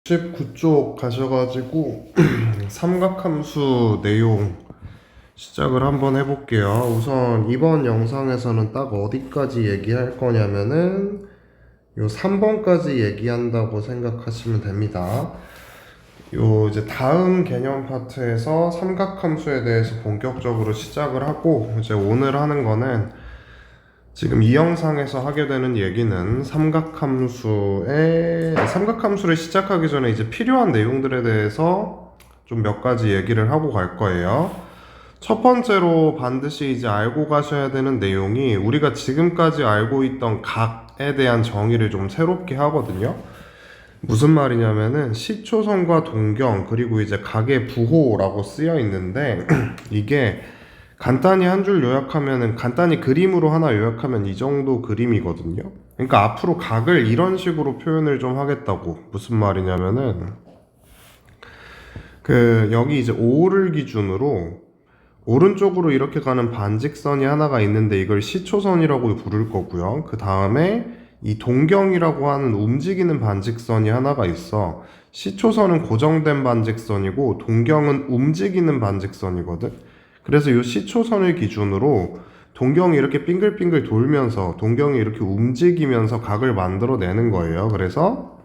19쪽 가셔가지고 삼각함수 내용 시작을 한번 해볼게요. 우선 이번 영상에서는 딱 어디까지 얘기할 거냐면은 요 3번까지 얘기한다고 생각하시면 됩니다. 요 이제 다음 개념 파트에서 삼각함수에 대해서 본격적으로 시작을 하고, 이제 오늘 하는 거는 지금 이 영상에서 하게 되는 얘기는 삼각함수를 시작하기 전에 이제 필요한 내용들에 대해서 좀 몇 가지 얘기를 하고 갈 거예요. 첫 번째로 반드시 이제 알고 가셔야 되는 내용이, 우리가 지금까지 알고 있던 각에 대한 정의를 좀 새롭게 하거든요. 무슨 말이냐면은 시초선과 동경 그리고 이제 각의 부호라고 쓰여 있는데 이게 간단히 한 줄 요약하면은, 간단히 그림으로 하나 요약하면 이 정도 그림이거든요. 그러니까 앞으로 각을 이런 식으로 표현을 좀 하겠다고. 무슨 말이냐면은 여기 이제 O를 기준으로 오른쪽으로 이렇게 가는 반직선이 하나가 있는데 이걸 시초선이라고 부를 거고요. 그 다음에 이 동경이라고 하는 움직이는 반직선이 하나가 있어. 시초선은 고정된 반직선이고 동경은 움직이는 반직선이거든. 그래서 이 시초선을 기준으로 동경이 이렇게 빙글빙글 돌면서, 동경이 이렇게 움직이면서 각을 만들어내는 거예요. 그래서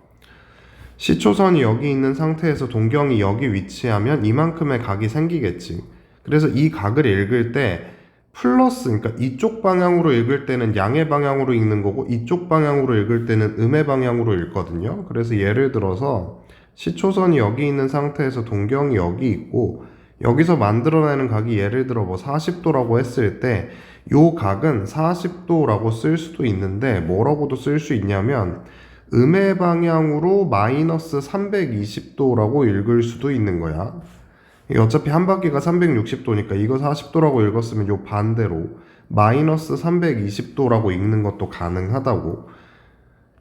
시초선이 여기 있는 상태에서 동경이 여기 위치하면 이만큼의 각이 생기겠지. 그래서 이 각을 읽을 때 플러스, 그러니까 이쪽 방향으로 읽을 때는 양의 방향으로 읽는 거고 이쪽 방향으로 읽을 때는 음의 방향으로 읽거든요. 그래서 예를 들어서 시초선이 여기 있는 상태에서 동경이 여기 있고 여기서 만들어내는 각이 예를 들어 뭐 40도라고 했을 때 요 각은 40도라고 쓸 수도 있는데 뭐라고도 쓸 수 있냐면 음의 방향으로 마이너스 320도라고 읽을 수도 있는 거야. 어차피 한 바퀴가 360도니까 이거 40도라고 읽었으면 요 반대로 마이너스 320도라고 읽는 것도 가능하다고,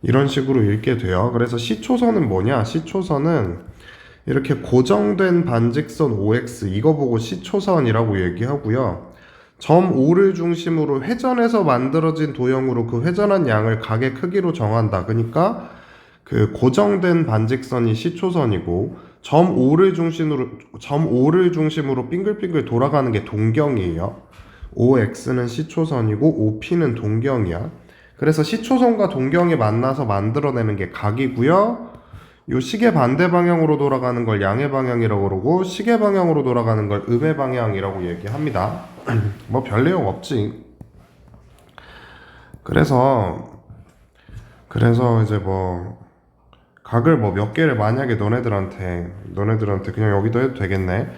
이런 식으로 읽게 돼요. 그래서 시초선은 뭐냐? 시초선은 이렇게 고정된 반직선 OX, 이거 보고 시초선이라고 얘기하고요. 점 O를 중심으로 회전해서 만들어진 도형으로 그 회전한 양을 각의 크기로 정한다. 그러니까 그 고정된 반직선이 시초선이고 점 O를 중심으로 빙글빙글 돌아가는 게 동경이에요. OX는 시초선이고 OP는 동경이야. 그래서 시초선과 동경이 만나서 만들어내는 게 각이고요. 요 시계 반대 방향으로 돌아가는 걸 양의 방향이라고 그러고 시계 방향으로 돌아가는 걸 음의 방향이라고 얘기합니다. 뭐 별 내용 없지. 그래서 이제 뭐 각을 뭐 몇 개를 만약에 너네들한테 그냥 여기도 해도 되겠네.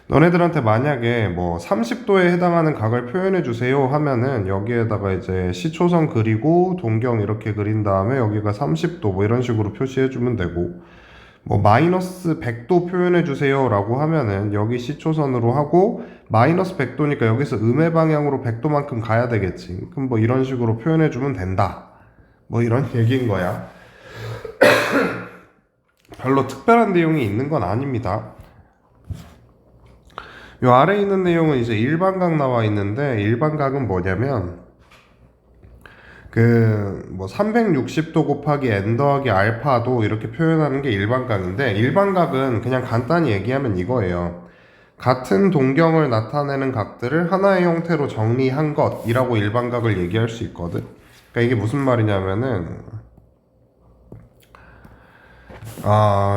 너네들한테 만약에 뭐 30도에 해당하는 각을 표현해 주세요 하면은 여기에다가 이제 시초선 그리고 동경 이렇게 그린 다음에 여기가 30도 뭐 이런 식으로 표시해 주면 되고, 뭐 마이너스 100도 표현해 주세요 라고 하면은 여기 시초선으로 하고 마이너스 100도니까 여기서 음의 방향으로 100도만큼 가야 되겠지. 그럼 뭐 이런 식으로 표현해 주면 된다. 뭐 이런 얘기인 거야. 별로 특별한 내용이 있는 건 아닙니다. 요 아래에 있는 내용은 이제 일반각 나와 있는데, 일반각은 뭐냐면 뭐 360도 곱하기 n 더하기 알파도 이렇게 표현하는 게 일반각인데, 일반각은 그냥 간단히 얘기하면 이거예요. 같은 동경을 나타내는 각들을 하나의 형태로 정리한 것이라고 일반각을 얘기할 수 있거든. 그러니까 이게 무슨 말이냐면은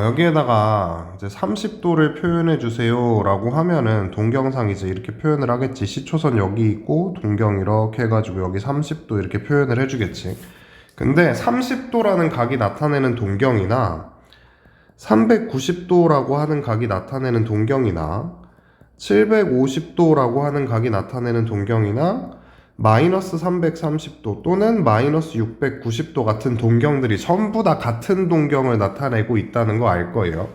여기에다가 이제 30도를 표현해 주세요 라고 하면은 동경상 이제 이렇게 표현을 하겠지. 시초선 여기 있고 동경 이렇게 해가지고 여기 30도 이렇게 표현을 해주겠지. 근데 30도라는 각이 나타내는 동경이나 390도라고 하는 각이 나타내는 동경이나 750도라고 하는 각이 나타내는 동경이나 마이너스 330도 또는 마이너스 690도 같은 동경들이 전부 다 같은 동경을 나타내고 있다는 거 알 거예요.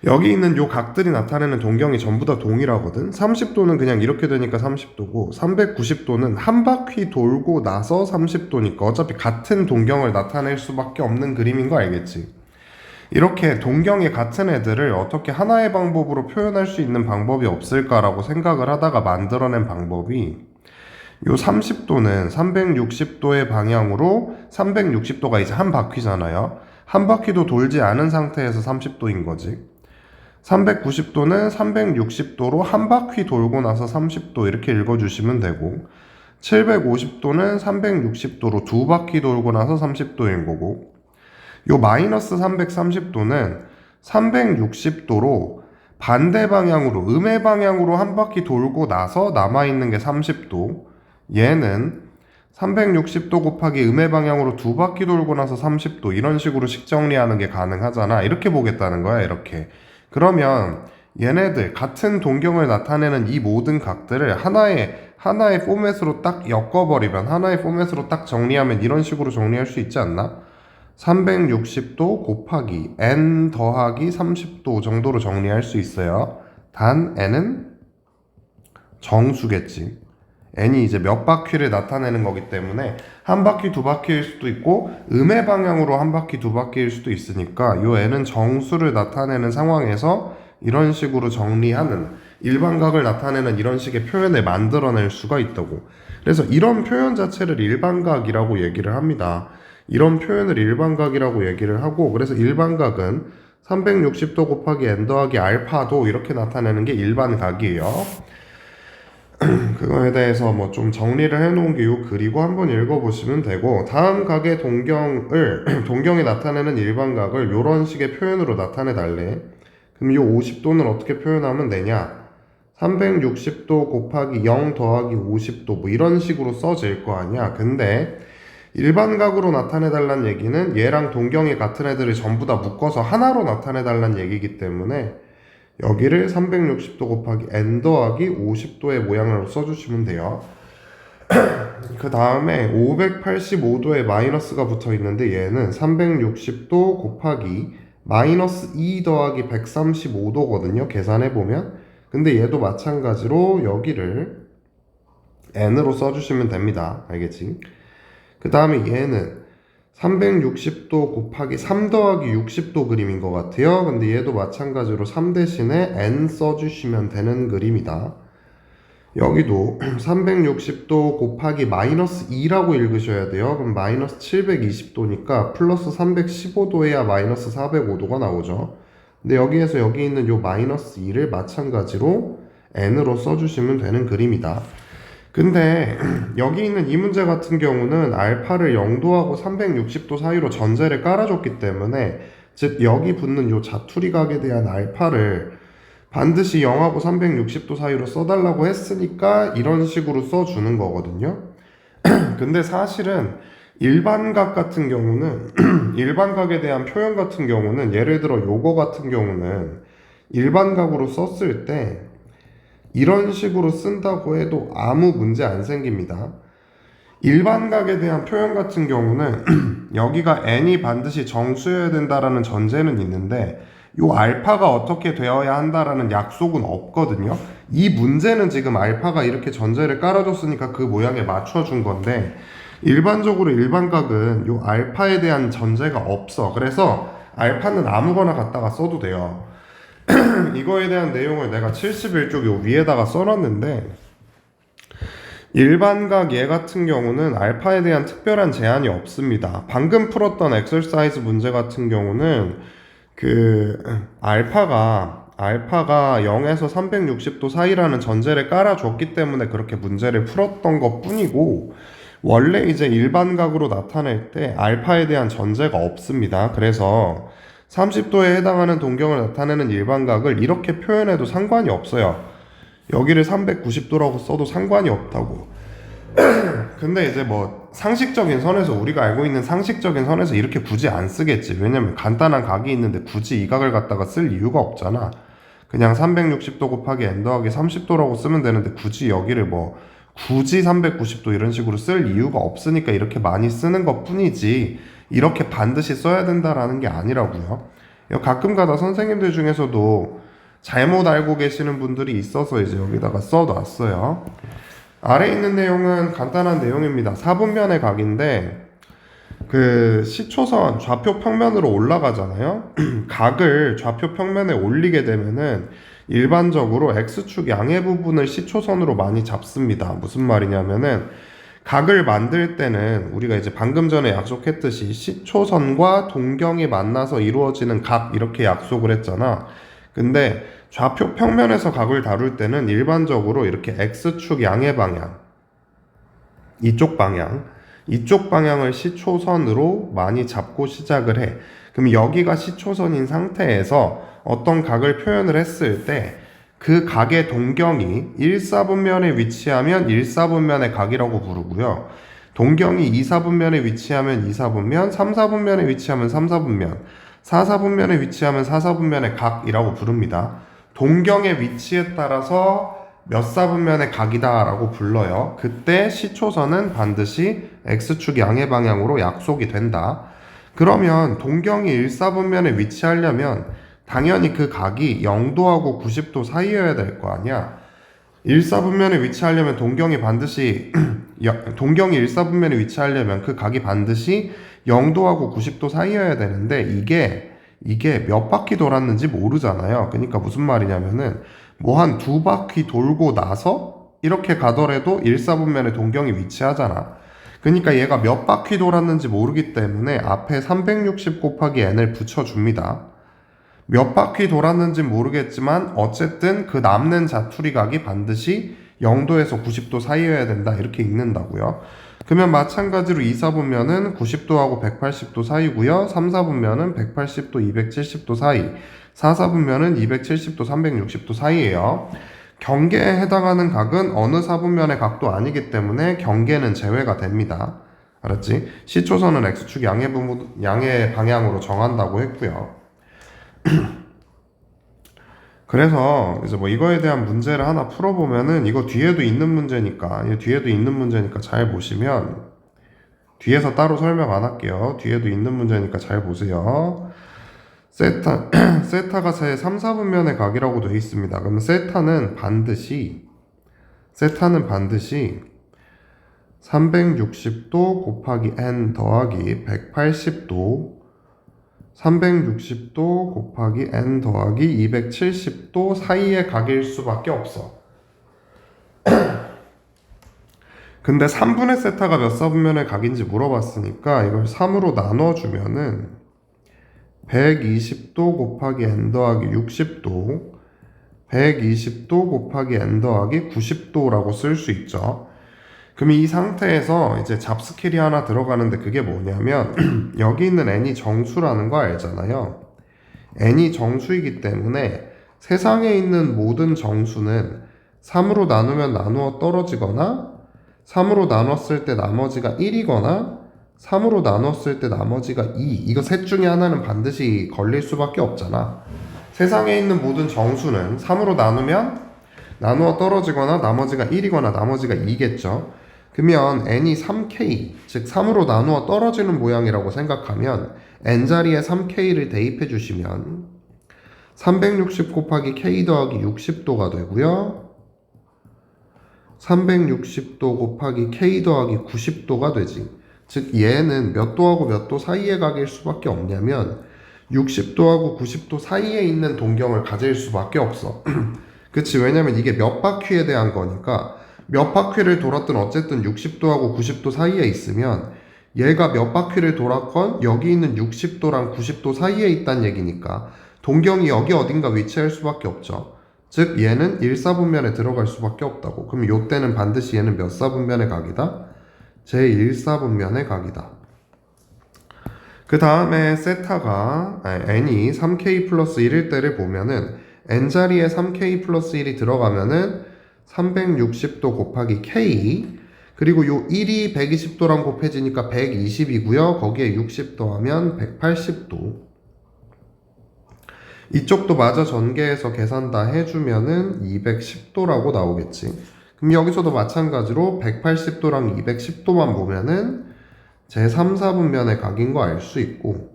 여기 있는 요 각들이 나타내는 동경이 전부 다 동일하거든. 30도는 그냥 이렇게 되니까 30도고 390도는 한 바퀴 돌고 나서 30도니까 어차피 같은 동경을 나타낼 수밖에 없는 그림인 거 알겠지? 이렇게 동경이 같은 애들을 어떻게 하나의 방법으로 표현할 수 있는 방법이 없을까라고 생각을 하다가 만들어낸 방법이, 요 30도는 360도의 방향으로, 360도가 이제 한 바퀴잖아요. 한 바퀴도 돌지 않은 상태에서 30도인 거지. 390도는 360도로 한 바퀴 돌고 나서 30도 이렇게 읽어주시면 되고, 750도는 360도로 두 바퀴 돌고 나서 30도인 거고, 요 마이너스 330도는 360도로 반대 방향으로, 음의 방향으로 한 바퀴 돌고 나서 남아있는 게 30도, 얘는 360도 곱하기 음의 방향으로 두 바퀴 돌고 나서 30도, 이런 식으로 식 정리하는 게 가능하잖아. 이렇게 보겠다는 거야, 이렇게. 그러면 얘네들 같은 동경을 나타내는 이 모든 각들을 하나의 포맷으로 딱 엮어버리면, 하나의 포맷으로 딱 정리하면 이런 식으로 정리할 수 있지 않나? 360도 곱하기 n 더하기 30도 정도로 정리할 수 있어요. 단 n은 정수겠지. n이 이제 몇 바퀴를 나타내는 거기 때문에 한 바퀴 두 바퀴일 수도 있고 음의 방향으로 한 바퀴 두 바퀴일 수도 있으니까 요 n은 정수를 나타내는 상황에서 이런 식으로 정리하는, 일반각을 나타내는 이런 식의 표현을 만들어낼 수가 있다고. 그래서 이런 표현 자체를 일반각이라고 얘기를 합니다. 이런 표현을 일반각이라고 얘기를 하고, 그래서 일반각은 360도 곱하기 n 더하기 알파도 이렇게 나타내는 게 일반각이에요. 그거에 대해서 뭐 좀 정리를 해놓은 게 요 글이고 한번 읽어보시면 되고, 다음 각의 동경에 나타내는 일반각을 요런 식의 표현으로 나타내 달래. 그럼 요 50도는 어떻게 표현하면 되냐? 360도 곱하기 0 더하기 50도 뭐 이런 식으로 써질 거 아니야. 근데 일반각으로 나타내 달란 얘기는 얘랑 동경이 같은 애들을 전부 다 묶어서 하나로 나타내 달란 얘기이기 때문에 여기를 360도 곱하기 n 더하기 50도의 모양으로 써주시면 돼요. 그 다음에 585도에 마이너스가 붙어 있는데 얘는 360도 곱하기 마이너스 2 더하기 135도거든요. 계산해보면. 근데 얘도 마찬가지로 여기를 n으로 써주시면 됩니다. 알겠지? 그 다음에 얘는 360도 곱하기 3 더하기 60도 그림인 것 같아요. 근데 얘도 마찬가지로 3 대신에 n 써주시면 되는 그림이다. 여기도 360도 곱하기 마이너스 2라고 읽으셔야 돼요. 그럼 마이너스 720도니까 플러스 315도에야 마이너스 405도가 나오죠. 근데 여기에서 여기 있는 요 마이너스 2를 마찬가지로 n으로 써주시면 되는 그림이다. 근데 여기 있는 이 문제 같은 경우는 알파를 0도하고 360도 사이로 전제를 깔아줬기 때문에, 즉 여기 붙는 요 자투리 각에 대한 알파를 반드시 0하고 360도 사이로 써달라고 했으니까 이런 식으로 써주는 거거든요. 근데 사실은 일반각 같은 경우는 일반각에 대한 표현 같은 경우는, 예를 들어 요거 같은 경우는 일반각으로 썼을 때 이런 식으로 쓴다고 해도 아무 문제 안 생깁니다. 일반각에 대한 표현 같은 경우는 여기가 n이 반드시 정수여야 된다라는 전제는 있는데 요 알파가 어떻게 되어야 한다라는 약속은 없거든요. 이 문제는 지금 알파가 이렇게 전제를 깔아줬으니까 그 모양에 맞춰준 건데, 일반적으로 일반각은 요 알파에 대한 전제가 없어. 그래서 알파는 아무거나 갖다가 써도 돼요. 이거에 대한 내용을 내가 71쪽 요 위에다가 써놨는데, 일반각 얘 같은 경우는 알파에 대한 특별한 제한이 없습니다. 방금 풀었던 엑서사이즈 문제 같은 경우는 알파가 0에서 360도 사이라는 전제를 깔아줬기 때문에 그렇게 문제를 풀었던 것 뿐이고, 원래 이제 일반각으로 나타낼 때 알파에 대한 전제가 없습니다. 그래서 30도에 해당하는 동경을 나타내는 일반각을 이렇게 표현해도 상관이 없어요. 여기를 390도라고 써도 상관이 없다고. 근데 이제 뭐 상식적인 선에서, 우리가 알고 있는 상식적인 선에서 이렇게 굳이 안 쓰겠지. 왜냐면 간단한 각이 있는데 굳이 이 각을 갖다가 쓸 이유가 없잖아. 그냥 360도 곱하기 n 더하기 30도라고 쓰면 되는데 굳이 여기를 굳이 390도 이런 식으로 쓸 이유가 없으니까 이렇게 많이 쓰는 것 뿐이지, 이렇게 반드시 써야 된다라는 게 아니라고요. 가끔가다 선생님들 중에서도 잘못 알고 계시는 분들이 있어서 이제 여기다가 써놨어요. 아래 있는 내용은 간단한 내용입니다. 4분면의 각인데 시초선 좌표 평면으로 올라가잖아요. 각을 좌표 평면에 올리게 되면은 일반적으로 X축 양의 부분을 시초선으로 많이 잡습니다. 무슨 말이냐면은 각을 만들 때는 우리가 이제 방금 전에 약속했듯이 시초선과 동경이 만나서 이루어지는 각 이렇게 약속을 했잖아. 근데 좌표 평면에서 각을 다룰 때는 일반적으로 이렇게 X축 양의 방향, 이쪽 방향을 시초선으로 많이 잡고 시작을 해. 그럼 여기가 시초선인 상태에서 어떤 각을 표현을 했을 때 그 각의 동경이 1사분면에 위치하면 1사분면의 각이라고 부르고요. 동경이 2사분면에 위치하면 2사분면, 3사분면에 위치하면 3사분면, 4사분면에 위치하면 4사분면의 각이라고 부릅니다. 동경의 위치에 따라서 몇 사분면의 각이다 라고 불러요. 그때 시초선은 반드시 X축 양의 방향으로 약속이 된다. 그러면 동경이 1사분면에 위치하려면 당연히 그 각이 0도하고 90도 사이여야 될 거 아니야. 1사분면에 위치하려면 동경이 1사분면에 위치하려면 그 각이 반드시 0도하고 90도 사이여야 되는데 이게 몇 바퀴 돌았는지 모르잖아요. 그러니까 무슨 말이냐면은 뭐 한 2바퀴 돌고 나서 이렇게 가더라도 1사분면에 동경이 위치하잖아. 그러니까 얘가 몇 바퀴 돌았는지 모르기 때문에 앞에 360 곱하기 n을 붙여줍니다. 몇 바퀴 돌았는지 모르겠지만 어쨌든 그 남는 자투리 각이 반드시 0도에서 90도 사이여야 된다 이렇게 읽는다고요. 그러면 마찬가지로 2사분면은 90도하고 180도 사이고요. 3사분면은 180도, 270도 사이, 4사분면은 270도, 360도 사이예요. 경계에 해당하는 각은 어느 사분면의 각도 아니기 때문에 경계는 제외가 됩니다. 알았지? 시초선은 X축 양의 방향으로 정한다고 했고요. 그래서 이제 뭐 이거에 대한 문제를 하나 풀어보면은 이거 뒤에도 있는 문제니까 잘 보시면 뒤에서 따로 설명 안 할게요. 뒤에도 있는 문제니까 잘 보세요. 세타가 제 3, 4분면의 각이라고 되어 있습니다. 그러면 세타는 반드시 360도 곱하기 n 더하기 180도 360도 곱하기 n 더하기 270도 사이의 각일 수밖에 없어. 근데 3분의 세타가 몇 사분면의 각인지 물어봤으니까 이걸 3으로 나눠주면은 120도 곱하기 n 더하기 60도 120도 곱하기 n 더하기 90도라고 쓸 수 있죠. 그럼 이 상태에서 이제 잡스킬이 하나 들어가는데 그게 뭐냐면 여기 있는 n이 정수라는 거 알잖아요. n이 정수이기 때문에 세상에 있는 모든 정수는 3으로 나누면 나누어 떨어지거나 3으로 나눴을 때 나머지가 1이거나 3으로 나눴을 때 나머지가 2 이거 셋 중에 하나는 반드시 걸릴 수밖에 없잖아. 세상에 있는 모든 정수는 3으로 나누면 나누어 떨어지거나 나머지가 1이거나 나머지가 2겠죠. 그러면 n이 3k, 즉 3으로 나누어 떨어지는 모양이라고 생각하면 n자리에 3k를 대입해 주시면 360 곱하기 k 더하기 60도가 되고요. 360도 곱하기 k 더하기 90도가 되지. 즉 얘는 몇 도하고 몇 도 사이의 각일 수밖에 없냐면 60도하고 90도 사이에 있는 동경을 가질 수밖에 없어. 그치? 왜냐면 이게 몇 바퀴에 대한 거니까 몇 바퀴를 돌았든 어쨌든 60도하고 90도 사이에 있으면 얘가 몇 바퀴를 돌았건 여기 있는 60도랑 90도 사이에 있다는 얘기니까 동경이 여기 어딘가 위치할 수밖에 없죠. 즉 얘는 1사분면에 들어갈 수밖에 없다고. 그럼 요때는 반드시 얘는 몇 사분면의 각이다? 제1사분면의 각이다. 그 다음에 세타가 n이 3k 플러스 1일 때를 보면은 n자리에 3k 플러스 1이 들어가면은 360도 곱하기 k 그리고 요 1이 120도랑 곱해지니까 120이고요. 거기에 60 더하면 180도. 이쪽도 마저 전개해서 계산 다 해주면은 210도라고 나오겠지. 그럼 여기서도 마찬가지로 180도랑 210도만 보면은 제3, 4분면의 각인 거 알 수 있고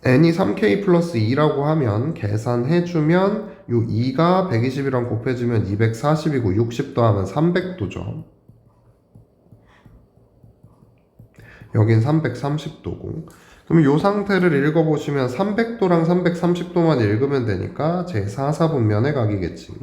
n이 3k 플러스 2라고 하면 계산해주면 요 2가 120이랑 곱해지면 240이고 60 더하면 300도죠. 여긴 330도고 그럼 요 상태를 읽어보시면 300도랑 330도만 읽으면 되니까 제4, 4분면의 각이겠지.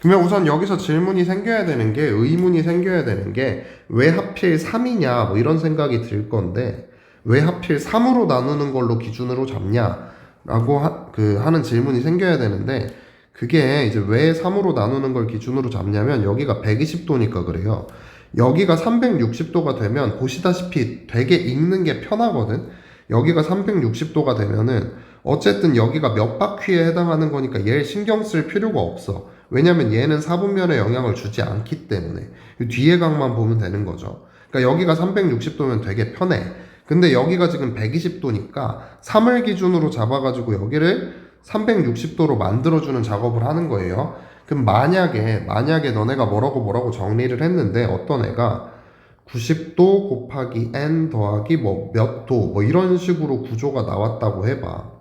그러면 우선 여기서 질문이 생겨야 되는 게, 의문이 생겨야 되는 게, 왜 하필 3이냐, 뭐 이런 생각이 들 건데, 왜 하필 3으로 나누는 걸로 기준으로 잡냐, 라고 하는 질문이 생겨야 되는데, 그게 이제 왜 3으로 나누는 걸 기준으로 잡냐면, 여기가 120도니까 그래요. 여기가 360도가 되면, 보시다시피 되게 읽는 게 편하거든? 여기가 360도가 되면은, 어쨌든 여기가 몇 바퀴에 해당하는 거니까 얘를 신경 쓸 필요가 없어. 왜냐면 얘는 사분면에 영향을 주지 않기 때문에 이 뒤에 각만 보면 되는 거죠. 그러니까 여기가 360도면 되게 편해. 근데 여기가 지금 120도니까 3을 기준으로 잡아가지고 여기를 360도로 만들어주는 작업을 하는 거예요. 그럼 만약에 너네가 뭐라고 정리를 했는데 어떤 애가 90도 곱하기 n 더하기 뭐 몇 도 뭐 이런 식으로 구조가 나왔다고 해봐.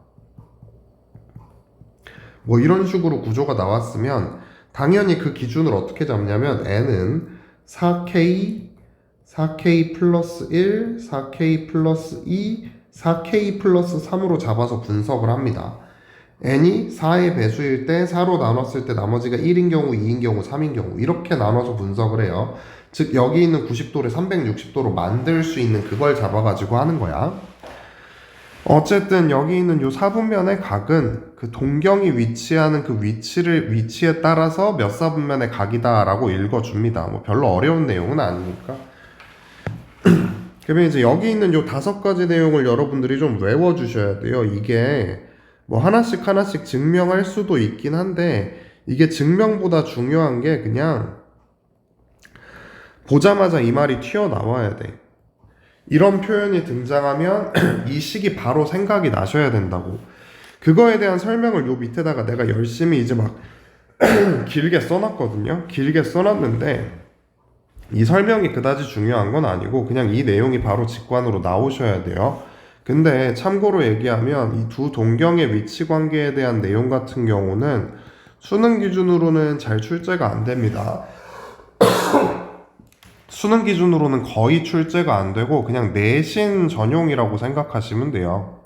뭐 이런 식으로 구조가 나왔으면 당연히 그 기준을 어떻게 잡냐면 n은 4k 플러스 1, 4k 플러스 2, 4k 플러스 3으로 잡아서 분석을 합니다. n이 4의 배수일 때 4로 나눴을 때 나머지가 1인 경우, 2인 경우, 3인 경우 이렇게 나눠서 분석을 해요. 즉 여기 있는 90도를 360도로 만들 수 있는 그걸 잡아가지고 하는 거야. 어쨌든 여기 있는 요 사분면의 각은 그 동경이 위치하는 그 위치에 따라서 몇 사분면의 각이다라고 읽어줍니다. 뭐 별로 어려운 내용은 아니니까. 그러면 이제 여기 있는 요 5가지 내용을 여러분들이 좀 외워주셔야 돼요. 이게 뭐 하나씩 증명할 수도 있긴 한데 이게 증명보다 중요한 게 그냥 보자마자 이 말이 튀어나와야 돼. 이런 표현이 등장하면 이 식이 바로 생각이 나셔야 된다고. 그거에 대한 설명을 요 밑에다가 내가 열심히 이제 막 길게 써놨거든요. 길게 써놨는데 이 설명이 그다지 중요한 건 아니고 그냥 이 내용이 바로 직관으로 나오셔야 돼요. 근데 참고로 얘기하면 이 두 동경의 위치 관계에 대한 내용 같은 경우는 수능 기준으로는 잘 출제가 안 됩니다. 수능 기준으로는 거의 출제가 안 되고 그냥 내신 전용이라고 생각하시면 돼요.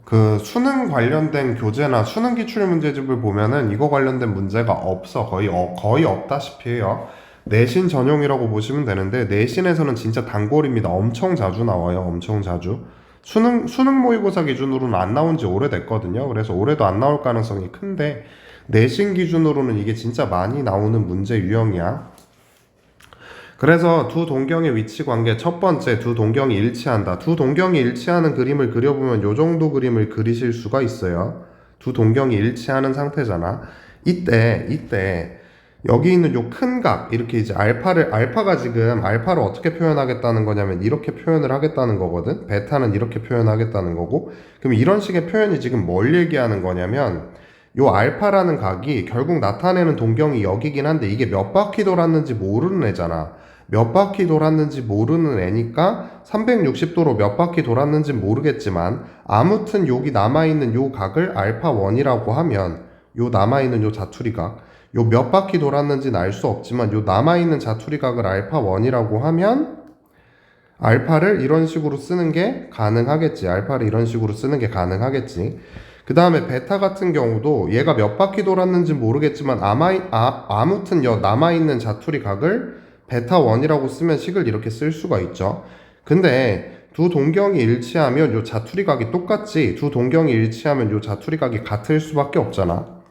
그 수능 관련된 교재나 수능 기출 문제집을 보면은 이거 관련된 문제가 없어. 거의 없다시피 해요. 내신 전용이라고 보시면 되는데 내신에서는 진짜 단골입니다. 엄청 자주 나와요. 엄청 자주. 수능 모의고사 기준으로는 안 나온 지 오래됐거든요. 그래서 올해도 안 나올 가능성이 큰데 내신 기준으로는 이게 진짜 많이 나오는 문제 유형이야. 그래서 두 동경의 위치 관계 첫 번째, 두 동경이 일치한다. 두 동경이 일치하는 그림을 그려보면 요 정도 그림을 그리실 수가 있어요. 두 동경이 일치하는 상태잖아. 이때 여기 있는 요 큰 각, 이렇게 이제 알파가 지금 알파를 어떻게 표현하겠다는 거냐면 이렇게 표현을 하겠다는 거거든. 베타는 이렇게 표현하겠다는 거고. 그럼 이런 식의 표현이 지금 뭘 얘기하는 거냐면 요 알파라는 각이 결국 나타내는 동경이 여기긴 한데 이게 몇 바퀴 돌았는지 모르는 애잖아. 몇 바퀴 돌았는지 모르는 애니까 360도로 몇 바퀴 돌았는지 모르겠지만 아무튼 여기 남아있는 요 각을 알파1이라고 하면 요 남아있는 요 자투리각 요 몇 바퀴 돌았는지는 알 수 없지만 요 남아있는 자투리각을 알파1이라고 하면 알파를 이런 식으로 쓰는 게 가능하겠지. 그 다음에 베타 같은 경우도 얘가 몇 바퀴 돌았는지 모르겠지만 아무튼 남아있는 자투리 각을 베타1이라고 쓰면 식을 이렇게 쓸 수가 있죠. 근데 두 동경이 일치하면 요 자투리 각이 똑같지. 두 동경이 일치하면 요 자투리 각이 같을 수밖에 없잖아.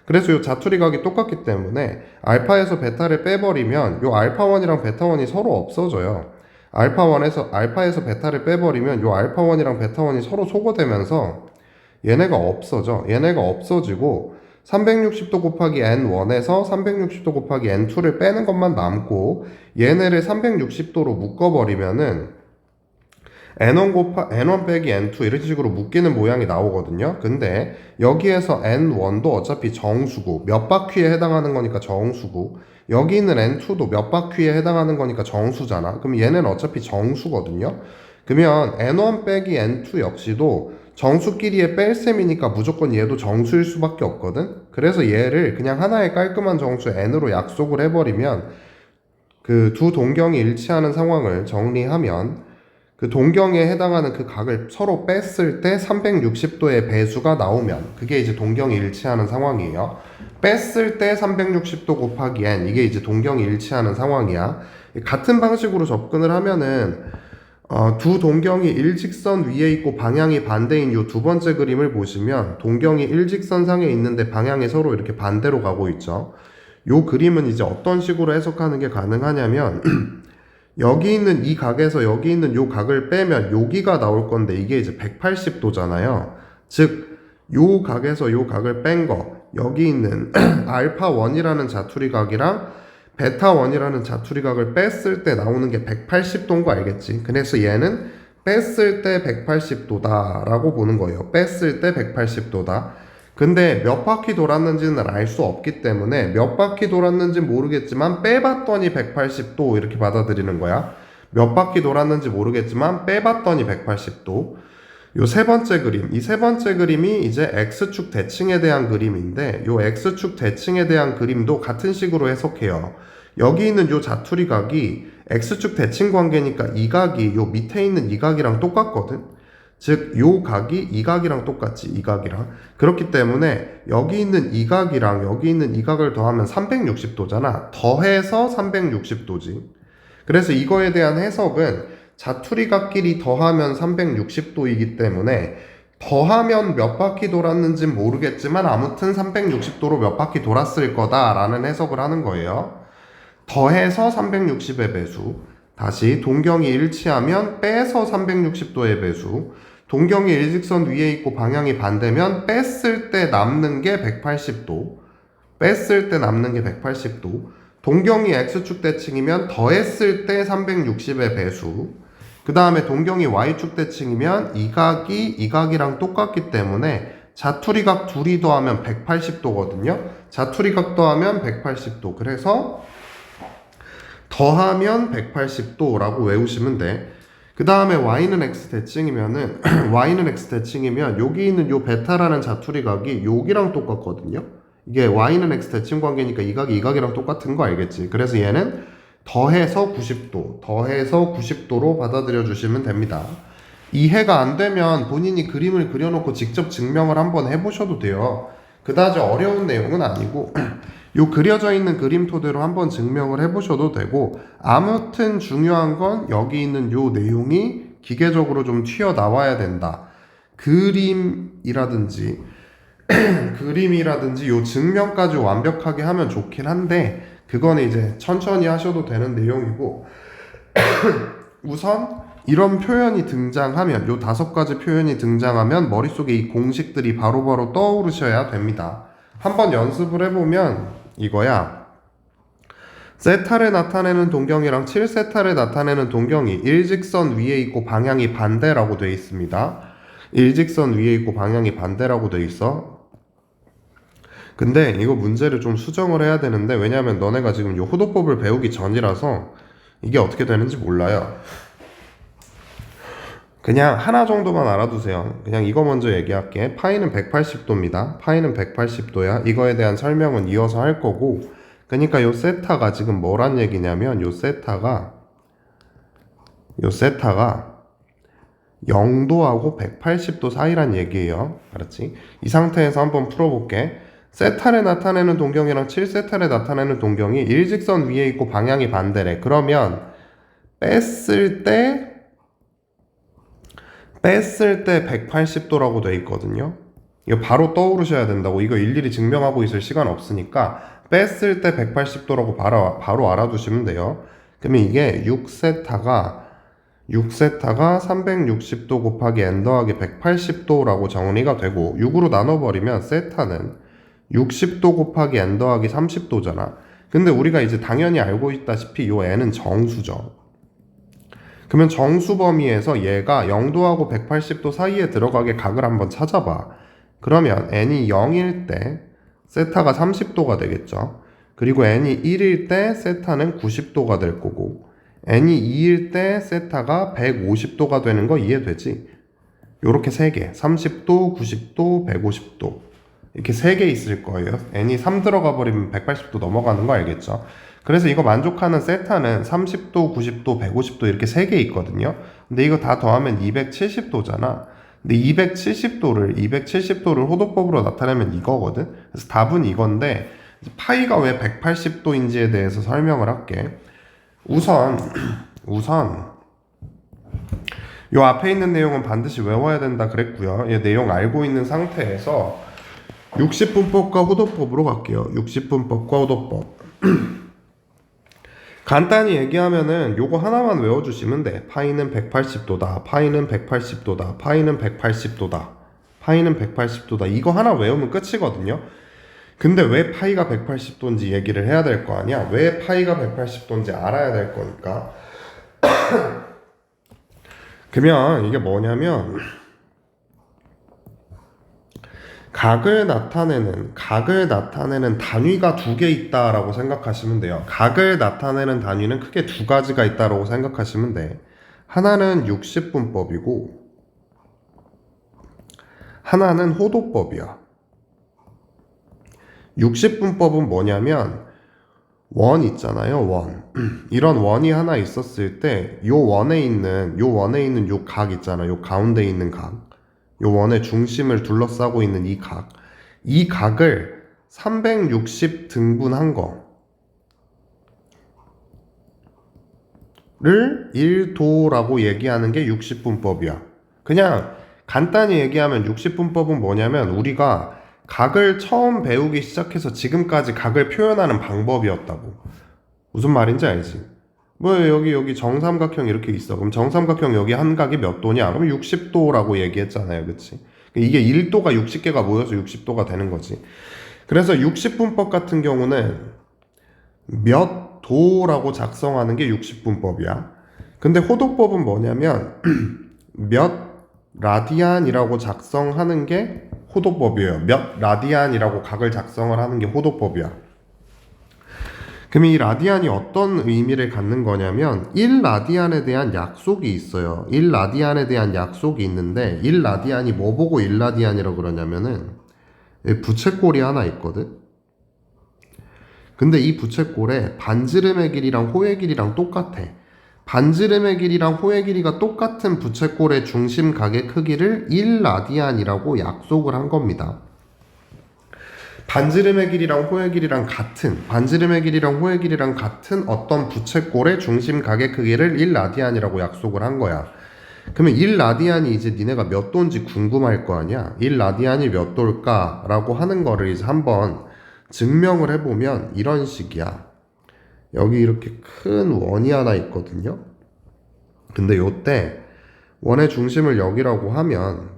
그래서 요 자투리 각이 똑같기 때문에 알파에서 베타를 빼버리면 요 알파1이랑 베타1이 서로 없어져요. 알파에서 베타를 빼버리면 요 알파1이랑 베타1이 서로 소거되면서 얘네가 없어지고 360도 곱하기 n1에서 360도 곱하기 n2를 빼는 것만 남고 얘네를 360도로 묶어버리면은 n1 빼기 n2 이런 식으로 묶이는 모양이 나오거든요. 근데 여기에서 n1도 어차피 정수고 몇 바퀴에 해당하는 거니까 정수고 여기 있는 n2도 몇 바퀴에 해당하는 거니까 정수잖아. 그럼 얘는 어차피 정수거든요. 그러면 n1 빼기 n2 역시도 정수끼리의 뺄셈이니까 무조건 얘도 정수일 수밖에 없거든. 그래서 얘를 그냥 하나의 깔끔한 정수 n으로 약속을 해버리면 그 두 동경이 일치하는 상황을 정리하면 그 동경에 해당하는 그 각을 서로 뺐을 때 360도의 배수가 나오면 그게 이제 동경이 일치하는 상황이에요. 뺐을 때 360도 곱하기 n, 이게 이제 동경이 일치하는 상황이야. 같은 방식으로 접근을 하면은 두 동경이 일직선 위에 있고 방향이 반대인 이 두 번째 그림을 보시면 동경이 일직선상에 있는데 방향이 서로 이렇게 반대로 가고 있죠. 이 그림은 이제 어떤 식으로 해석하는 게 가능하냐면 여기 있는 이 각에서 여기 있는 이 각을 빼면 여기가 나올 건데 이게 이제 180도잖아요. 즉, 요 각에서 요 각을 뺀 거, 여기 있는 알파 1이라는 자투리 각이랑 베타 1이라는 자투리 각을 뺐을 때 나오는 게 180도인 거 알겠지? 그래서 얘는 뺐을 때 180도다 라고 보는 거예요. 뺐을 때 180도다. 근데 몇 바퀴 돌았는지는 알 수 없기 때문에 몇 바퀴 돌았는지는 모르겠지만 빼봤더니 180도 이렇게 받아들이는 거야. 몇 바퀴 돌았는지 모르겠지만 빼봤더니 180도. 요 세 번째 그림, 이 세 번째 그림이 이제 X축 대칭에 대한 그림인데 요 X축 대칭에 대한 그림도 같은 식으로 해석해요. 여기 있는 요 자투리 각이 X축 대칭 관계니까 이 각이 요 밑에 있는 이 각이랑 똑같거든. 즉, 요 각이 이 각이랑 똑같지, 이 각이랑. 그렇기 때문에 여기 있는 이 각이랑 여기 있는 이 각을 더하면 360도잖아. 더해서 360도지. 그래서 이거에 대한 해석은 자투리 각끼리 더하면 360도이기 때문에 더하면 몇 바퀴 돌았는지는 모르겠지만 아무튼 360도로 몇 바퀴 돌았을 거다라는 해석을 하는 거예요. 더해서 360의 배수. 다시 동경이 일치하면 빼서 360도의 배수. 동경이 일직선 위에 있고 방향이 반대면 뺐을 때 남는 게 180도. 뺐을 때 남는 게 180도. 동경이 X축 대칭이면 더했을 때 360의 배수. 그 다음에 동경이 Y축 대칭이면 이 각이 이 각이랑 똑같기 때문에 자투리각 둘이 더하면 180도거든요. 자투리각 더하면 180도. 그래서 더하면 180도라고 외우시면 돼. 그 다음에 y는 x 대칭이면은 y는 x 대칭이면 여기 있는 요 베타라는 자투리 각이 여기랑 똑같거든요. 이게 y는 x 대칭 관계니까 이 각이 이 각이랑 똑같은 거 알겠지? 그래서 얘는 더해서 90도, 더해서 90도로 받아들여 주시면 됩니다. 이해가 안 되면 본인이 그림을 그려놓고 직접 증명을 한번 해보셔도 돼요. 그다지 어려운 내용은 아니고 요 그려져 있는 그림 토대로 한번 증명을 해보셔도 되고, 아무튼 중요한 건 여기 있는 요 내용이 기계적으로 좀 튀어나와야 된다. 그림이라든지 요 증명까지 완벽하게 하면 좋긴 한데 그거는 이제 천천히 하셔도 되는 내용이고 우선 이런 표현이 등장하면 요 5가지 표현이 등장하면 머릿속에 이 공식들이 바로바로 떠오르셔야 됩니다. 한번 연습을 해보면 이거야. 세타를 나타내는 동경이랑 7세타를 나타내는 동경이 일직선 위에 있고 방향이 반대라고 되어 있습니다. 일직선 위에 있고 방향이 반대라고 되어 있어. 근데 이거 문제를 좀 수정을 해야 되는데 왜냐면 너네가 지금 요 호도법을 배우기 전이라서 이게 어떻게 되는지 몰라요. 그냥 하나 정도만 알아두세요. 그냥 이거 먼저 얘기할게. 파이는 180도입니다. 파이는 180도야. 이거에 대한 설명은 이어서 할 거고, 그러니까 요 세타가 지금 뭐란 얘기냐면 요 세타가 0도하고 180도 사이란 얘기예요. 알았지? 이 상태에서 한번 풀어볼게. 세타를 나타내는 동경이랑 7세타를 나타내는 동경이 일직선 위에 있고 방향이 반대래. 그러면 뺐을 때 180도라고 돼 있거든요. 이거 바로 떠오르셔야 된다고. 이거 일일이 증명하고 있을 시간 없으니까 뺐을 때 180도라고 바로 알아두시면 돼요. 그러면 이게 6세타가 360도 곱하기 n 더하기 180도라고 정리가 되고 6으로 나눠버리면 세타는 60도 곱하기 n 더하기 30도잖아. 근데 우리가 이제 당연히 알고 있다시피 요 n은 정수죠. 그러면 정수 범위에서 얘가 0도하고 180도 사이에 들어가게 각을 한번 찾아봐. 그러면 n이 0일 때 세타가 30도가 되겠죠. 그리고 n이 1일 때 세타는 90도가 될 거고, n이 2일 때 세타가 150도가 되는 거 이해되지? 요렇게 3개, 30도, 90도, 150도 이렇게 3개 있을 거예요. n이 3 들어가 버리면 180도 넘어가는 거 알겠죠? 그래서 이거 만족하는 세타는 30도, 90도, 150도 이렇게 3개 있거든요. 근데 이거 다 더하면 270도잖아. 근데 270도를 호도법으로 나타내면 이거거든. 그래서 답은 이건데 파이가 왜 180도인지에 대해서 설명을 할게. 우선 요 앞에 있는 내용은 반드시 외워야 된다 그랬고요. 이 내용 알고 있는 상태에서 60분법과 호도법으로 갈게요. 60분법과 호도법. 간단히 얘기하면은 요거 하나만 외워주시면 돼. 파이는 180도다. 파이는 180도다. 파이는 180도다. 파이는 180도다. 이거 하나 외우면 끝이거든요. 근데 왜 파이가 180도인지 얘기를 해야 될 거 아니야? 왜 파이가 180도인지 알아야 될 거니까. 그러면 이게 뭐냐면 각을 나타내는 단위가 두 개 있다라고 생각하시면 돼요. 각을 나타내는 단위는 크게 두 가지가 있다라고 생각하시면 돼. 하나는 60분법이고 하나는 호도법이야. 60분법은 뭐냐면 원 있잖아요, 원. 이런 원이 하나 있었을 때 요 원에 있는 요 각 있잖아. 요 가운데 있는 각. 요 원의 중심을 둘러싸고 있는 이 각. 이 각을 360 등분한 거를 1도라고 얘기하는 게 60분법이야. 그냥 간단히 얘기하면 60분법은 뭐냐면 우리가 각을 처음 배우기 시작해서 지금까지 각을 표현하는 방법이었다고. 무슨 말인지 알지? 뭐 여기 정삼각형 이렇게 있어. 그럼 정삼각형 여기 한 각이 몇 도냐? 그럼 60도라고 얘기했잖아요. 그치? 이게 1도가 60개가 모여서 60도가 되는 거지. 그래서 60분법 같은 경우는 몇 도라고 작성하는 게 60분법이야. 근데 호도법은 뭐냐면 몇 라디안이라고 작성하는 게 호도법이에요. 몇 라디안이라고 각을 작성을 하는 게 호도법이야. 그럼 이 라디안이 어떤 의미를 갖는 거냐면 1라디안에 대한 약속이 있어요. 1라디안에 대한 약속이 있는데 1라디안이 뭐 보고 1라디안이라고 그러냐면은 부채꼴이 하나 있거든. 근데 이 부채꼴에 반지름의 길이랑 호의 길이랑 똑같아. 반지름의 길이랑 호의 길이가 똑같은 부채꼴의 중심각의 크기를 1라디안이라고 약속을 한 겁니다. 반지름의 길이랑 호의 길이랑 같은 어떤 부채꼴의 중심각의 크기를 1라디안이라고 약속을 한 거야. 그러면 1라디안이 이제 니네가 몇 도인지 궁금할 거 아니야. 1라디안이 몇 도일까? 라고 하는 거를 이제 한번 증명을 해보면 이런 식이야. 여기 이렇게 큰 원이 하나 있거든요. 근데 요때 원의 중심을 여기라고 하면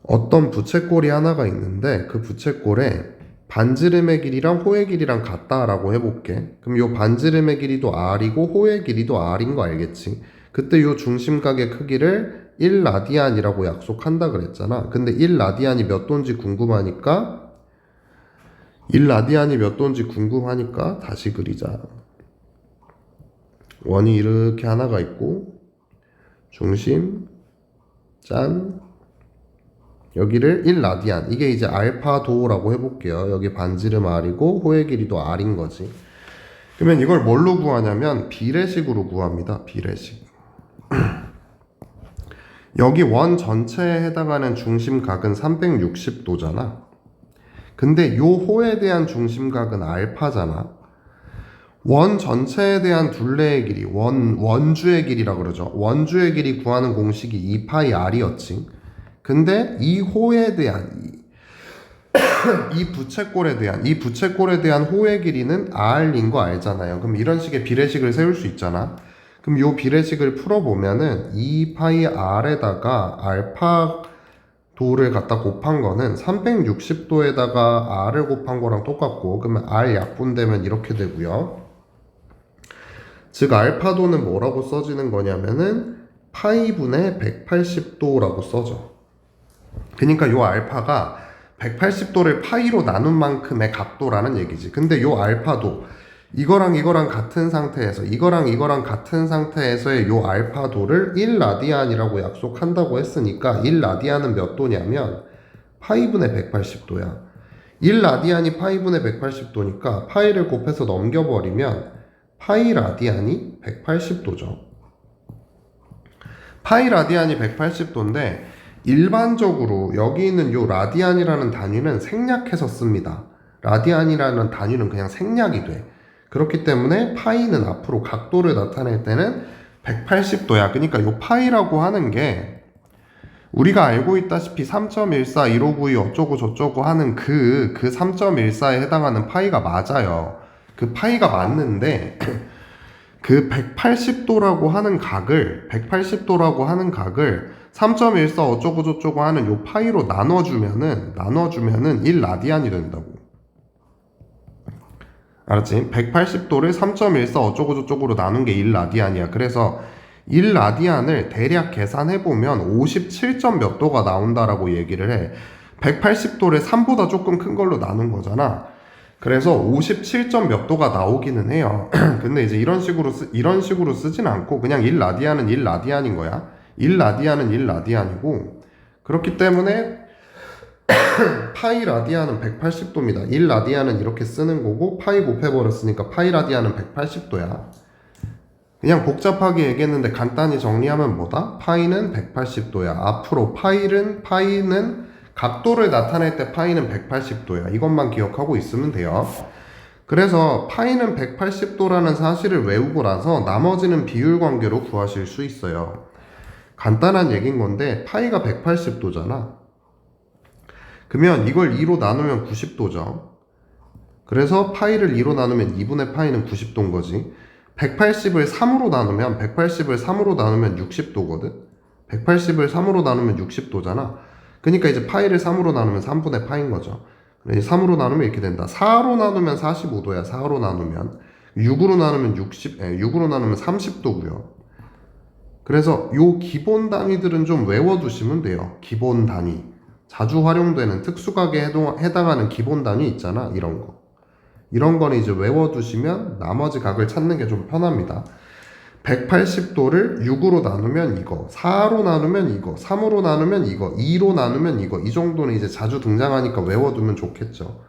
어떤 부채꼴이 하나가 있는데 그 부채꼴에 반지름의 길이랑 호의 길이랑 같다라고 해볼게. 그럼 요 반지름의 길이도 r이고 호의 길이도 r인 거 알겠지? 그때 요 중심각의 크기를 1라디안이라고 약속한다 그랬잖아. 근데 1라디안이 몇 도인지 궁금하니까 다시 그리자. 원이 이렇게 하나가 있고 중심 짠 여기를 1라디안 이게 이제 알파도라고 해볼게요. 여기 반지름 r이고 호의 길이도 r인 거지. 그러면 이걸 뭘로 구하냐면 비례식으로 구합니다. 비례식. 여기 원 전체에 해당하는 중심각은 360도잖아. 근데 요 호에 대한 중심각은 알파잖아. 원 전체에 대한 둘레의 길이 원주의 길이라고 그러죠. 원주의 길이 구하는 공식이 2파이 r이었지. 근데 이 호에 대한 이 부채꼴에 대한 호의 길이는 r인 거 알잖아요. 그럼 이런 식의 비례식을 세울 수 있잖아. 그럼 이 비례식을 풀어보면은 2파이 r에다가 알파 도를 갖다 곱한 거는 360도에다가 r을 곱한 거랑 똑같고, 그러면 r 약분되면 이렇게 되고요. 즉 알파도는 뭐라고 써지는 거냐면은 파이분의 180도라고 써져. 그러니까 요 알파가 180도를 파이로 나눈 만큼의 각도라는 얘기지. 근데 요 알파도 이거랑 같은 상태에서의 요 알파도를 1라디안이라고 약속한다고 했으니까 1라디안은 몇 도냐면 파이분의 180도야. 1라디안이 파이분의 180도니까 파이를 곱해서 넘겨버리면 파이 라디안이 180도죠. 파이 라디안이 180도인데 일반적으로 여기 있는 요 라디안이라는 단위는 생략해서 씁니다. 라디안이라는 단위는 그냥 생략이 돼. 그렇기 때문에 파이는 앞으로 각도를 나타낼 때는 180도야. 그러니까 요 파이라고 하는 게 우리가 알고 있다시피 3.14, 1592 어쩌고 저쩌고 하는 그 3.14에 해당하는 파이가 맞아요. 그 파이가 맞는데 그 180도라고 하는 각을 3.14 어쩌고 저쩌고 하는 요 파이로 나눠주면은 1라디안이 된다고. 알았지? 180도를 3.14 어쩌고 저쩌고로 나눈 게 1라디안이야. 그래서 1라디안을 대략 계산해보면 57점 몇 도가 나온다라고 얘기를 해. 180도를 3보다 조금 큰 걸로 나눈 거잖아. 그래서 57점 몇 도가 나오기는 해요. 근데 이제 이런 식으로 쓰진 않고 그냥 1라디안은 1라디안인 거야. 1라디안은 1라디안이고 그렇기 때문에 파이 라디안은 180도입니다. 1라디안은 이렇게 쓰는 거고 파이 곱해버렸으니까 파이 라디안은 180도야. 그냥 복잡하게 얘기했는데 간단히 정리하면 뭐다? 파이는 180도야. 앞으로 파이는 각도를 나타낼 때 파이는 180도야. 이것만 기억하고 있으면 돼요. 그래서 파이는 180도라는 사실을 외우고 나서 나머지는 비율 관계로 구하실 수 있어요. 간단한 얘기인 건데 파이가 180도잖아. 그러면 이걸 2로 나누면 90도죠. 그래서 파이를 2로 나누면 2분의 파이는 90도인 거지. 180을 3으로 나누면 60도거든. 180을 3으로 나누면 60도잖아. 그러니까 이제 파이를 3으로 나누면 3분의 파인 거죠. 3으로 나누면 이렇게 된다. 4로 나누면 45도야. 4로 나누면 6으로 나누면 6으로 나누면 30도고요. 그래서 요 기본 단위들은 좀 외워두시면 돼요. 기본 단위. 자주 활용되는 특수각에 해당하는 기본 단위 있잖아. 이런 거는 이제 외워두시면 나머지 각을 찾는 게 좀 편합니다. 180도를 6으로 나누면 이거, 4로 나누면 이거, 3으로 나누면 이거, 2로 나누면 이거. 이 정도는 이제 자주 등장하니까 외워두면 좋겠죠.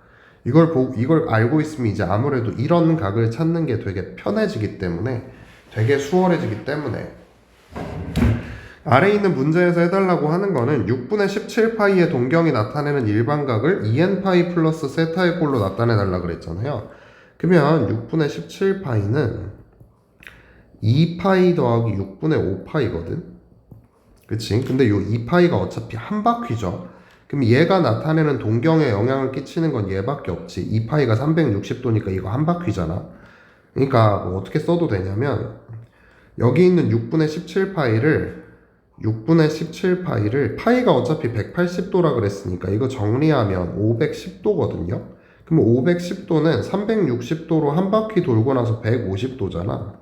이걸 알고 있으면 이제 아무래도 이런 각을 찾는 게 되게 편해지기 때문에, 되게 수월해지기 때문에. 아래에 있는 문제에서 해달라고 하는 거는 6분의 17파이의 동경이 나타내는 일반각을 2n파이 플러스 세타의 꼴로 나타내달라 그랬잖아요. 그러면 6분의 17파이는 2파이 더하기 6분의 5파이거든. 그치? 근데 요 2파이가 어차피 한 바퀴죠. 그럼 얘가 나타내는 동경에 영향을 끼치는 건 얘밖에 없지. 2파이가 360도니까 이거 한 바퀴잖아. 그러니까 뭐 어떻게 써도 되냐면 여기 있는 6분의 17파이를 파이가 어차피 180도라 그랬으니까 이거 정리하면 510도거든요. 그럼 510도는 360도로 한 바퀴 돌고 나서 150도잖아.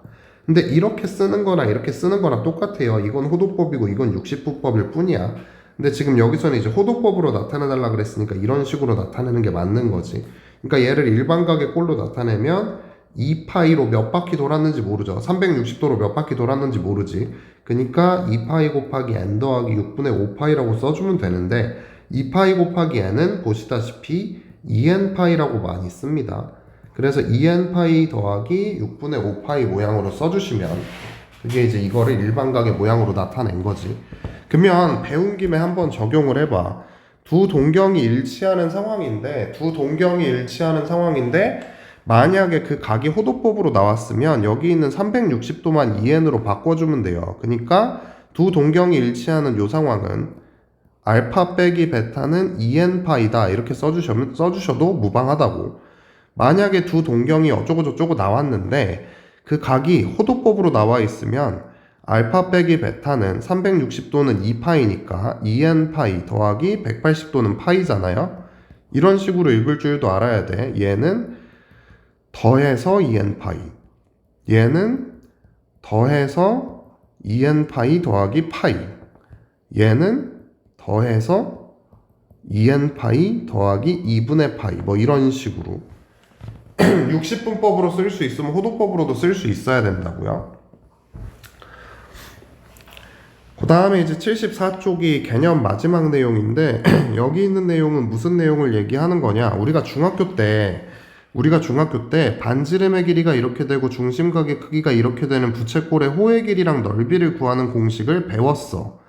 근데 이렇게 쓰는 거나 이렇게 쓰는 거랑 똑같아요. 이건 호도법이고 이건 60부법일 뿐이야. 근데 지금 여기서는 이제 호도법으로 나타내달라 그랬으니까 이런 식으로 나타내는 게 맞는 거지. 그러니까 얘를 일반각의 꼴로 나타내면 2파이로 몇 바퀴 돌았는지 모르죠. 360도로 몇 바퀴 돌았는지 모르지. 그러니까 2파이 곱하기 n 더하기 6분의 5파이라고 써주면 되는데 2파이 곱하기 n은 보시다시피 2n파이라고 많이 씁니다. 그래서 2n파이 더하기 6분의 5파이 모양으로 써주시면 그게 이제 이거를 일반각의 모양으로 나타낸 거지. 그러면 배운 김에 한번 적용을 해봐. 두 동경이 일치하는 상황인데 만약에 그 각이 호도법으로 나왔으면 여기 있는 360도만 2n으로 바꿔주면 돼요. 그러니까 두 동경이 일치하는 요 상황은 알파 빼기 베타는 2n파이다 이렇게 써주셔도 무방하다고. 만약에 두 동경이 어쩌고 저쩌고 나왔는데 그 각이 호도법으로 나와 있으면 알파 빼기 베타는 360도는 2파이니까 2n파이 더하기 180도는 파이잖아요. 이런 식으로 읽을 줄도 알아야 돼. 얘는 더해서 2n파이, 얘는 더해서 2n파이 더하기 파이, 얘는 더해서 2n파이 더하기 2분의 파이, 뭐 이런 식으로 60분법으로 쓸 수 있으면 호도법으로도 쓸 수 있어야 된다고요. 그 다음에 이제 74쪽이 개념 마지막 내용인데 여기 있는 내용은 무슨 내용을 얘기하는 거냐. 우리가 중학교 때 우리가 중학교 때 반지름의 길이가 이렇게 되고 중심각의 크기가 이렇게 되는 부채꼴의 호의 길이랑 넓이를 구하는 공식을 배웠어.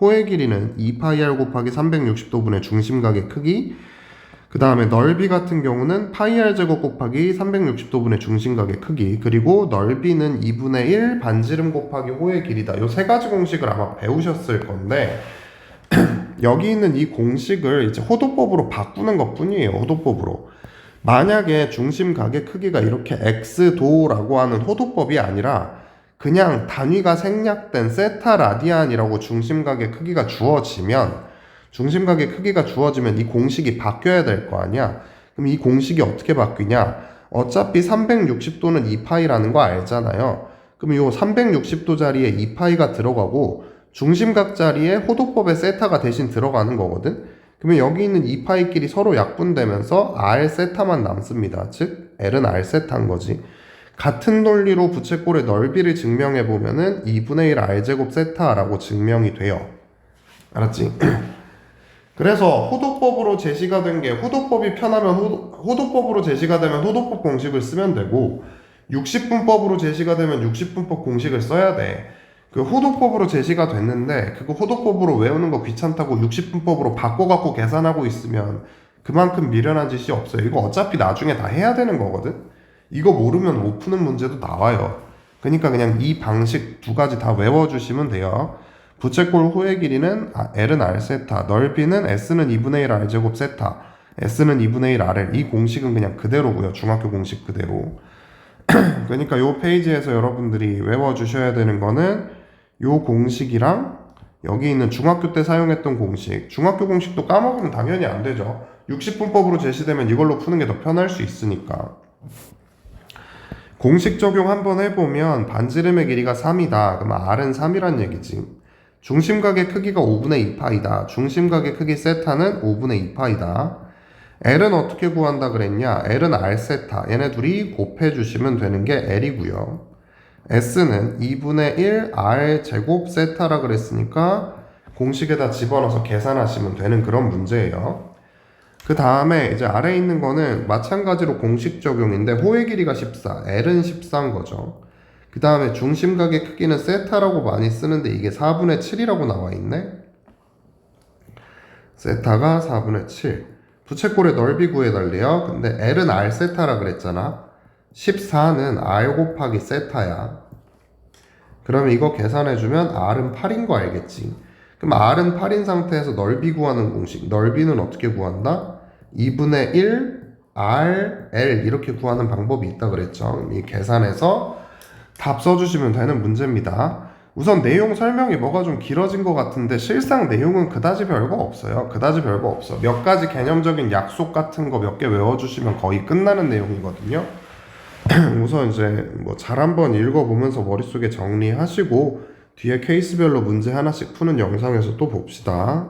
호의 길이는 2파이r 곱하기 360도분의 중심각의 크기, 그 다음에 넓이 같은 경우는 파이r 제곱 곱하기 360도분의 중심각의 크기, 그리고 넓이는 2분의 1 반지름 곱하기 호의 길이다. 요 세 가지 공식을 아마 배우셨을 건데 여기 있는 이 공식을 이제 호도법으로 바꾸는 것 뿐이에요. 호도법으로. 만약에 중심각의 크기가 이렇게 x도라고 하는 호도법이 아니라 그냥 단위가 생략된 세타 라디안이라고 중심각의 크기가 주어지면 이 공식이 바뀌어야 될 거 아니야. 그럼 이 공식이 어떻게 바뀌냐? 어차피 360도는 2파이라는 거 알잖아요. 그럼 이 360도 자리에 2파이가 들어가고 중심각 자리에 호도법의 세타가 대신 들어가는 거거든. 그러면 여기 있는 2파이끼리 서로 약분되면서 r 세타만 남습니다. 즉 l은 r 세타인 거지. 같은 논리로 부채꼴의 넓이를 증명해 보면은 2분의 1 r제곱 세타라고 증명이 돼요. 알았지? 그래서 호도법으로 제시가 된 게 호도법이 편하면 호도법으로 제시가 되면 호도법 공식을 쓰면 되고 60분법으로 제시가 되면 60분법 공식을 써야 돼. 그 호도법으로 제시가 됐는데 그거 호도법으로 외우는 거 귀찮다고 60분법으로 바꿔갖고 계산하고 있으면 그만큼 미련한 짓이 없어요. 이거 어차피 나중에 다 해야 되는 거거든. 이거 모르면 못 푸는 문제도 나와요. 그러니까 그냥 이 방식 두 가지 다 외워주시면 돼요. 부채꼴 호의 길이는 L은 R 세타, 넓이는 S는 2분의 1 R제곱 세타, S는 2분의 1 RL. 이 공식은 그냥 그대로고요. 중학교 공식 그대로. 그러니까 요 페이지에서 여러분들이 외워주셔야 되는 거는 요 공식이랑 여기 있는 중학교 때 사용했던 공식. 중학교 공식도 까먹으면 당연히 안 되죠. 60분법으로 제시되면 이걸로 푸는 게 더 편할 수 있으니까. 공식 적용 한번 해보면 반지름의 길이가 3이다. 그럼 R은 3이란 얘기지. 중심각의 크기가 5분의 2파이다. 중심각의 크기 세타는 5분의 2파이다. L은 어떻게 구한다 그랬냐? L은 R 세타. 얘네 둘이 곱해주시면 되는 게 L이고요. S는 2분의 1 R 제곱 세타라 그랬으니까 공식에다 집어넣어서 계산하시면 되는 그런 문제예요. 그 다음에 이제 아래에 있는 거는 마찬가지로 공식 적용인데 호의 길이가 14, L은 14인 거죠. 그 다음에 중심각의 크기는 세타라고 많이 쓰는데 이게 4분의 7이라고 나와 있네. 세타가 4분의 7. 부채꼴의 넓이 구해달래요. 근데 L은 R 세타라 그랬잖아. 14는 R 곱하기 세타야. 그러면 이거 계산해주면 R은 8인 거 알겠지? 그럼 R은 8인 상태에서 넓이 구하는 공식. 넓이는 어떻게 구한다? 2분의 1 R, L 이렇게 구하는 방법이 있다 그랬죠. 이 계산해서 답 써주시면 되는 문제입니다. 우선 내용 설명이 뭐가 좀 길어진 것 같은데 실상 내용은 그다지 별거 없어요. 그다지 별거 없어. 몇 가지 개념적인 약속 같은 거 몇 개 외워주시면 거의 끝나는 내용이거든요. 우선 이제 뭐 잘 한번 읽어보면서 머릿속에 정리하시고 뒤에 케이스별로 문제 하나씩 푸는 영상에서 또 봅시다.